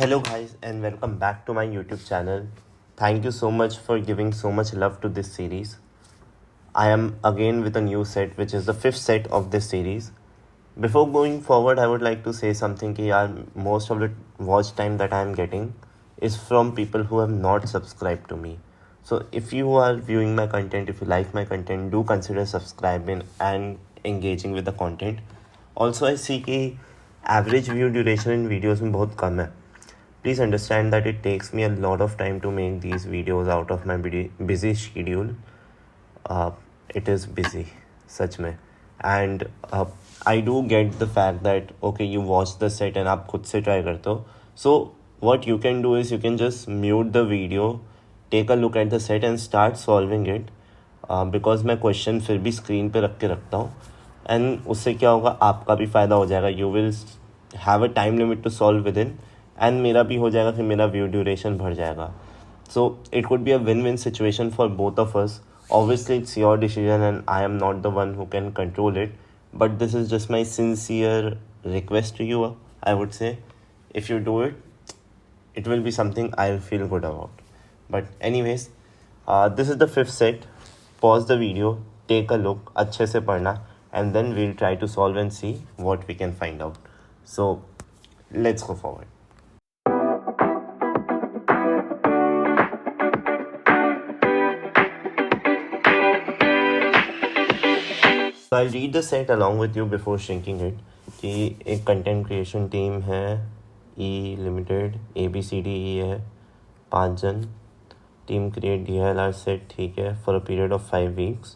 Hello, guys, and welcome back to my YouTube channel. Thank you so much for giving so much love to this series. I am again with a new set, which is the fifth set of this series. Before going forward, I would like to say something कि यार most of the watch time that I am getting is from people who have not subscribed to me. So if you are viewing my content, if you like my content, do consider subscribing and engaging with the content. Also, I see कि average view duration in videos में बहुत कम है. Please understand that it takes me a lot of time to make these videos out of my busy schedule. It is busy, सच में. And I do get the fact that okay, you watch the set and आप खुद से try करते हो. So what you can do is you can just mute the video, take a look at the set and start solving it. Because मैं question फिर भी screen पे रख के रखता हूँ. And उससे क्या होगा, आपका भी फ़ायदा हो जाएगा. You will have a time limit to solve within. And मेरा भी हो जाएगा, फिर मेरा व्यू ड्यूरेशन बढ़ जाएगा. So it could be a win win situation for both of us. Obviously it's your decision and I am not the one who can control it, but this is just my sincere request to you. I would say if you do it, it will be something I'll feel good about. But anyways, this is the fifth set. Pause the video, take a look, अच्छे से पढ़ना, and then we'll try to solve and see what we can find out. So let's go forward. So I'll read the set along with you before shrinking it. कि एक content creation team है ई limited, ABCDE है, 5 जन. Team create DLR set, ठीक है, for a period of 5 weeks.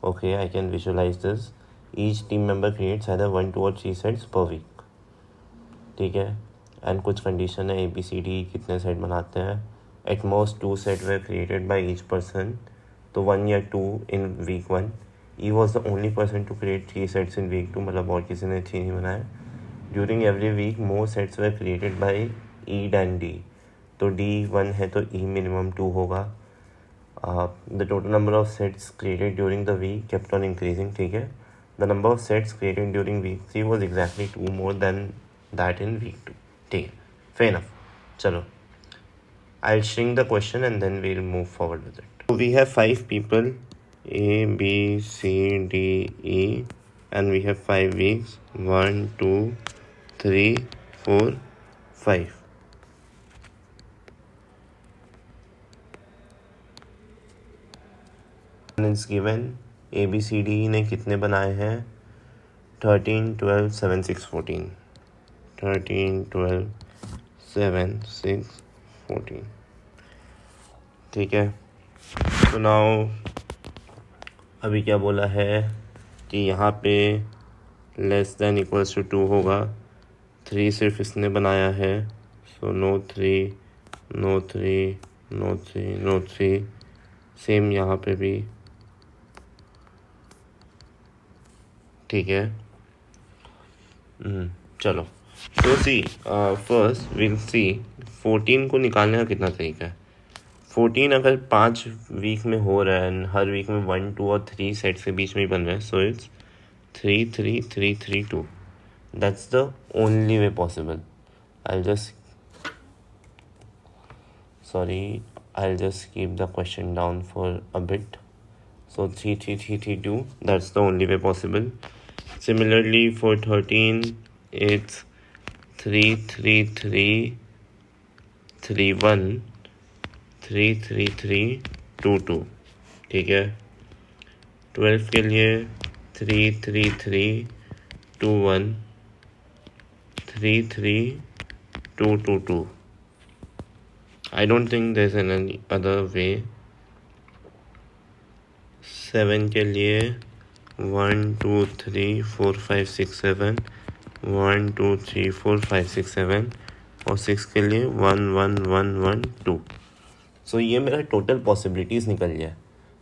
Okay, I can visualise this. Each team member creates either 1, 2 or 3 sets per week. ठीक है. And कुछ कंडीशन है, ABCD कितने सेट बनाते हैं. At most 2 set way created by each person. तो 1 या 2 इन week 1. E was the only person to create 3 sets in week 2, मतलब और किसी ने 3 नहीं बनाए. During every week, more sets were created by E than D. तो D 1 है तो E minimum 2 होगा. The total number of sets created during the week kept on increasing, ठीक है. The number of sets created during week 3 was exactly 2 more than that in week 2. ठीक है, fair enough. चलो, I'll shrink the question and then we'll move forward with it. So we have 5 people, A, B, C, D, E, and we have 5 weeks. 1, 2, 3, 4, 5. And it's given ABCD ने कितने बनाए हैं? 13, 12, 7, 6, 14. 13, 12, 7, 6, 14. ठीक है. तो नाउ अभी क्या बोला है कि यहाँ पे लेस देन इक्वल्स टू 2 होगा. 3 सिर्फ इसने बनाया है, so no 3, no 3, no 3, no 3. Same यहाँ पे भी, ठीक है. चलो, सो सी फर्स्ट विल सी 14 को निकालने का कितना तरीका है. 14 अगर 5 वीक में हो रहा है एंड हर वीक में 1, 2 और 3 सेट्स के बीच में ही बन रहा है, so it's 3, 3, 3, 3, 2. That's the only way possible. I'll just keep the question down for a bit. So 3, 3, 3, 3, 2, that's the only way possible. Similarly for 13, it's 3, 3, 3, 3, 1, 3, 3, 3, 2, 2. ठीक है. 12 के लिए 3, 3, 3, 2, 1, 3, 3, 2, 2, 2. I don't think there's any other way. 7 के लिए 1, 2, 3, 4, 5, 6, 7. 1, 2, 3, 4, 5, 6, 7. और 6 के लिए 1, 1, 1, 1, 2. So ये मेरा टोटल पॉसिबिलिटीज़ निकल गया.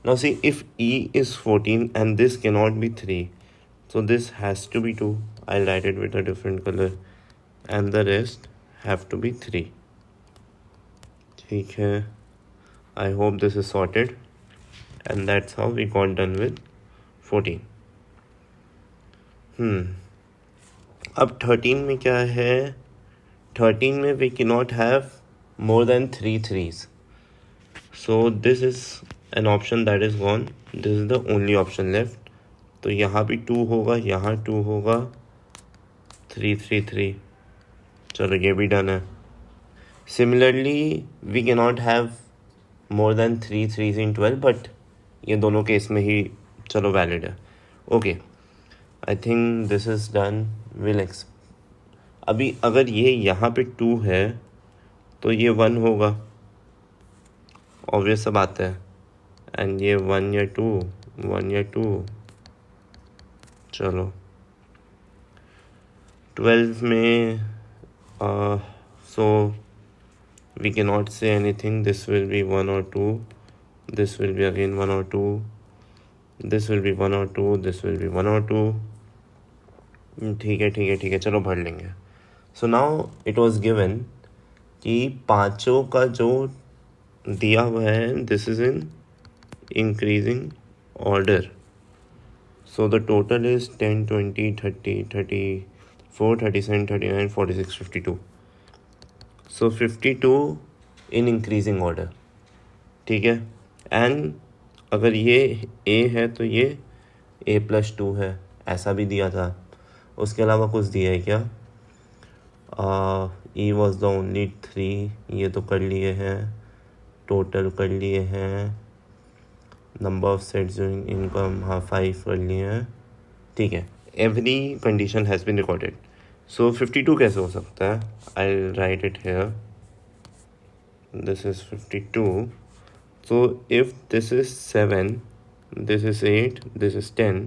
Now see, if E is 14 and this cannot be 3, so this has to be 2. I'll write it with a different color. And the rest have to be 3. ठीक है. I hope this is sorted. And that's how we got done with 14. अब 13 में क्या है? 13 में we cannot have more than 3 threes. So this is an option that is gone. This is the only option left. तो यहाँ भी 2 होगा, यहाँ 2 होगा, 3 3 3. चलो ये भी डन है. Similarly we cannot have more than 3 threes in 12, but ये दोनों केस में ही चलो वैलिड है. Okay, I think this is done. अभी अगर ये यहाँ पे 2 है तो ये 1 होगा, ऑब्वियस सा बात है. एंड ये 1 या 2, 1 या 2. चलो 12 में सो we cannot say anything. This will be 1 or 2. This will be again 1 or 2. This will be 1 or 2. This will be 1 or 2. ठीक है, चलो भर लेंगे. So now it was given कि पाँचों का जो दिया हुआ है, this is in increasing order. So the total is 10, 20, 30, 34, 37, 39, 46, 52. So 52 in increasing order. ठीक है. एंड अगर ये A है तो ये A+2 है, ऐसा भी दिया था. उसके अलावा कुछ दिया है क्या? E was the only 3. ये तो कर लिए हैं, टोटल कर लिए हैं. नंबर ऑफ सेट्स इनकम, हाँ 5 कर लिए हैं. ठीक है. Every condition has been recorded. So 52 कैसे हो सकता है? I write it here. This is 52. So if this is 7, this is 8, this is 10,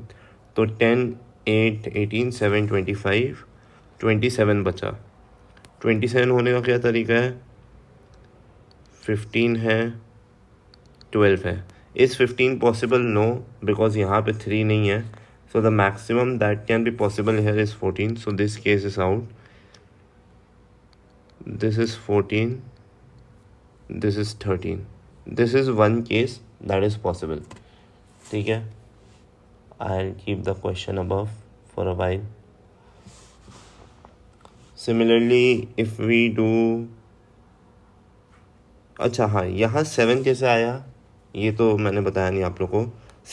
तो 10, 8, 18, 7, 25, 27 बचा. 27 होने का क्या तरीका है? 15 है, 12 है. Is 15 possible? नो, बिकॉज यहाँ पे 3 नहीं है. So the maximum that can be possible here is 14. So this case is out. This is 14. This is 13. This is one case that is possible. ठीक है. I'll keep the question above for a while. Similarly, if we do, अच्छा हाँ, यहाँ 7 कैसे आया ये तो मैंने बताया नहीं आप लोग को.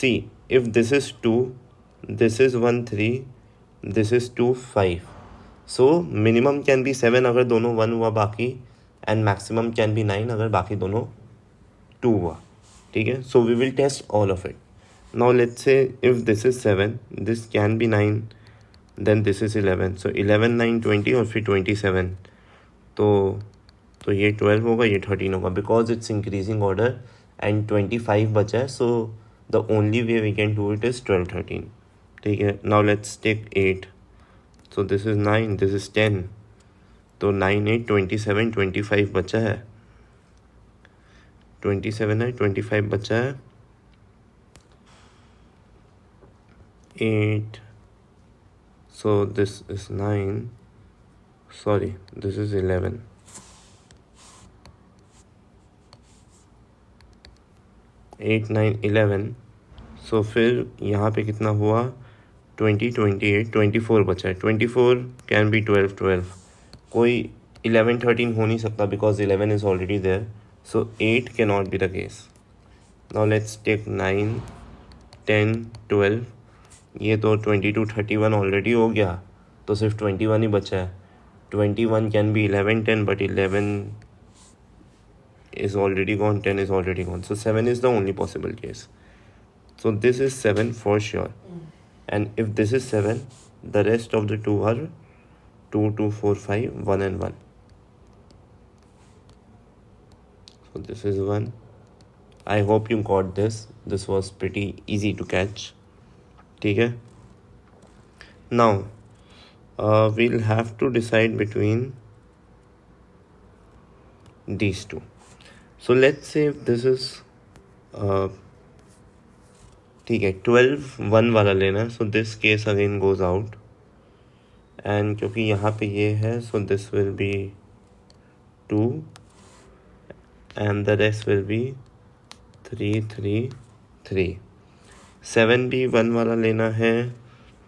See, if this is 2, this is 1 3, this is 2 5. So minimum can be 7 अगर दोनों 1 हुआ बाकी, and maximum can be 9 अगर बाकी दोनों 2 हुआ. ठीक है. So we will test all of it. Now let's say if this is 7, this can be 9, then this is 11. So 11 9 20 और फिर 27. तो ये 12 होगा, ये 13 होगा, because it's increasing order and 25 बचा है. So the only way we can do it is 12 13. ठीक है. Now let's take 8. So this is 9, this is 10. तो 9 8 27, 25 बचा है. 27 है, 25 बचा है. 8. So this is 9. Sorry, this is 11. 8 9 11. सो फिर यहाँ पे कितना हुआ? 20 28 24 बचा है. 24 कैन बी 12 12. कोई 11 13 हो नहीं सकता because 11 is already there. So 8 can not be the case. Now let's take 9 10 12. ये तो 22 31 ऑलरेडी हो गया, तो सिर्फ 21 ही बचा है. 21 can be 11 10, but 11 is already gone, 10 is already gone. So 7 is the only possible case. So this is 7 for sure. And if this is 7, the rest of the 2 are 2 2 4 5 1 and 1. So this is 1. I hope you got this. This was pretty easy to catch. ठीक है. Now we'll have to decide between these two. So let's say if this is ठीक है, 12 1 वाला लेना है. So this case again goes out. And क्योंकि यहाँ पे ये है, so this will be 2 and the rest will be 3 3 3. 7 भी 1 वाला लेना है.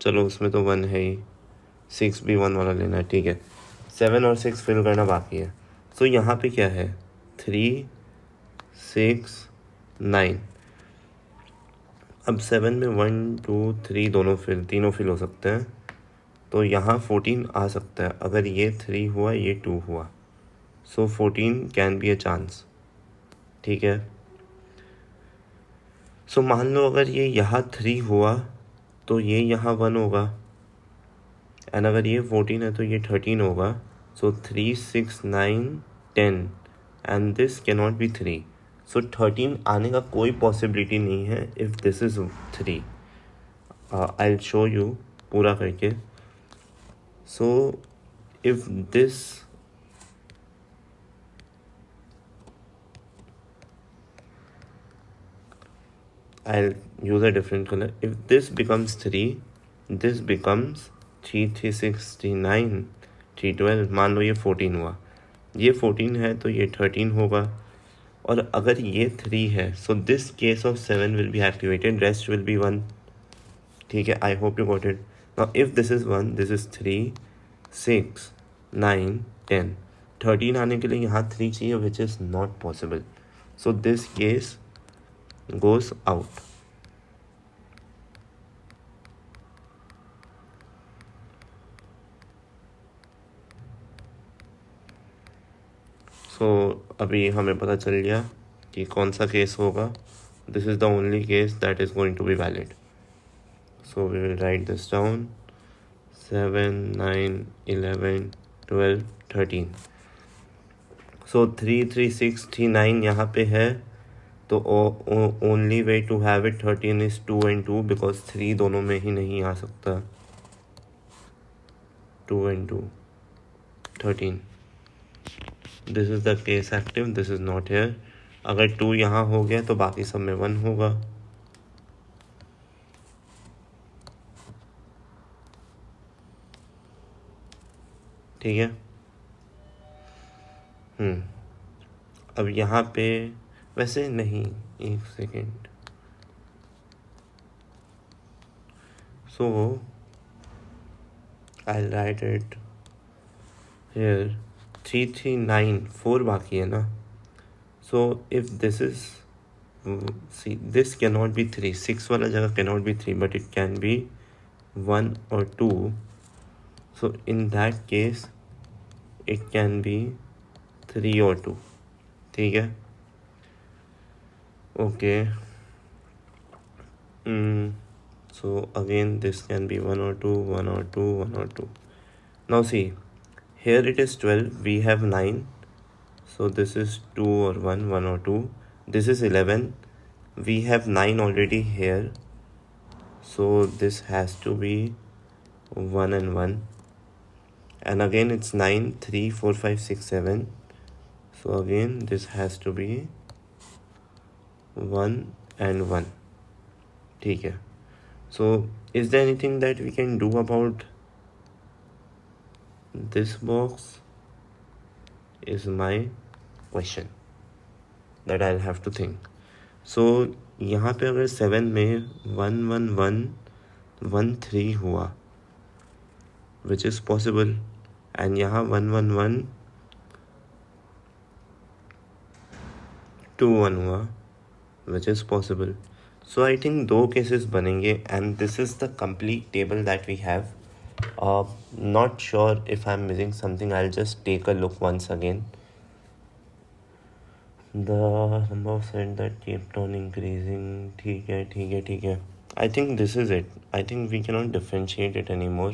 चलो उसमें तो 1 है ही. 6 भी 1 वाला लेना है. ठीक है. 7 और 6 फिल करना बाकी है। सो यहाँ पे क्या है, 3, 6, 9। अब 7 में 1, 2, 3 तीनों फिल हो सकते हैं, तो यहाँ 14 आ सकता है। अगर ये 3 हुआ, ये 2 हुआ, सो 14 कैन बी अ चांस। ठीक है, सो मान लो अगर ये यहाँ 3 हुआ तो ये यहाँ 1 होगा, एंड अगर ये 14 है तो ये 13 होगा। सो 3, 6, 9, 10 and this can not be 3। सो 13 आने का कोई पॉसिबिलिटी नहीं है if this is 3। I will show you पूरा करके। So if this I'll use a different color. If this becomes 3, this becomes 3, 3, 6, 3, 9, 3, 12। मान लो ये 14 हुआ, ये 14 है तो ये 13 होगा, और अगर ये 3 है so this case of 7 will be activated, rest will be 1। ठीक है, I hope you got it. Now if this is 1, this is 3, 6, 9, 10। 13 आने के लिए यहाँ 3 चाहिए, which is not possible. So this case goes out. So अभी हमें पता चल गया कि कौन सा केस होगा. This is the only case that is going to be valid. So we will write this down. 7, 9, 11, 12, 13. So 3, 3, 6, 3, 9 यहाँ पे है, तो only way to have it 13 is 2 and 2, because 3 दोनों में ही नहीं आ सकता। 2 and 2, 13। This is the case active, this is not here. अगर 2 यहाँ हो गया तो बाकी सब में 1 होगा। ठीक है, अब यहाँ पे वैसे नहीं, एक second. So I write it here. 3, 3, 9, 4 बाकी है ना। So if this is, see this can not be 3, 6 वाला जगह can not be 3, but it can be 1 और 2। So in that case it can be 3 और 2। ठीक है, okay. So again this can be 1 or 2, 1 or 2, 1 or 2. Now see, here it is 12, we have 9, so this is 2 or 1, 1 or 2. This is 11, we have 9 already here, so this has to be 1 and 1. And again it's 9, 3, 4, 5, 6, 7. So again this has to be 1 and 1. ठीक है, so is there anything that we can do about this box is my question that I'll have to think. So यहाँ पे अगर 7 में 1, 1, 1, 1, 3 हुआ, which is possible, and यहाँ 1, 1, 1, 2, 1 हुआ, which is possible. So I think 2 cases बनेंगे, and this is the complete table that we have. Not sure if I'm missing something. I'll just take a look once again. The number of sets that kept on increasing. ठीक है. I think this is it. I think we cannot differentiate it anymore.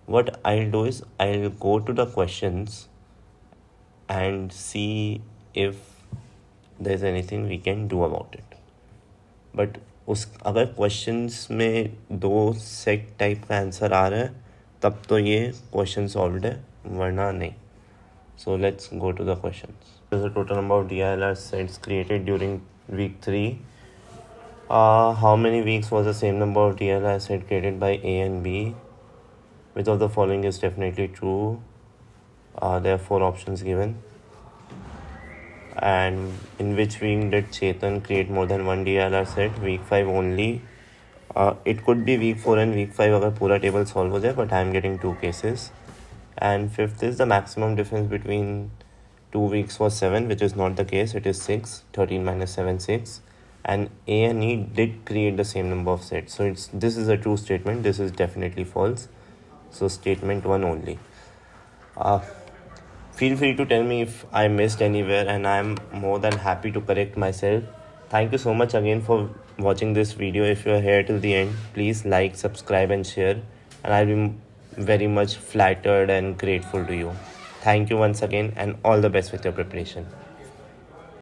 What I'll do is I'll go to the questions and see if there's anything we can do about it. But अगर questions में 2 set type का answer आ रहा है तब तो ये question solved है, वरना नहीं. So let's go to the questions. The total number of DILR sets created during week 3. How many weeks was the same number of DILR set created by A and B? Which of the following is definitely true? There are 4 options given. And in which week did Chetan create more than 1 DILR set? Week 5 only. It could be week 4 and week 5 अगर पूरा table solve हो जाए, but I am getting 2 cases. And fifth is the maximum difference between 2 weeks was 7, which is not the case. It is 6. 13 minus 7, 6. And A and E did create the same number of sets. So this is a true statement. This is definitely false. So statement 1 only. Feel free to tell me if I missed anywhere, and I'm more than happy to correct myself. Thank you so much again for watching this video. If you are here till the end, please like, subscribe and share, and I'll be very much flattered and grateful to you. Thank you once again, and all the best with your preparation.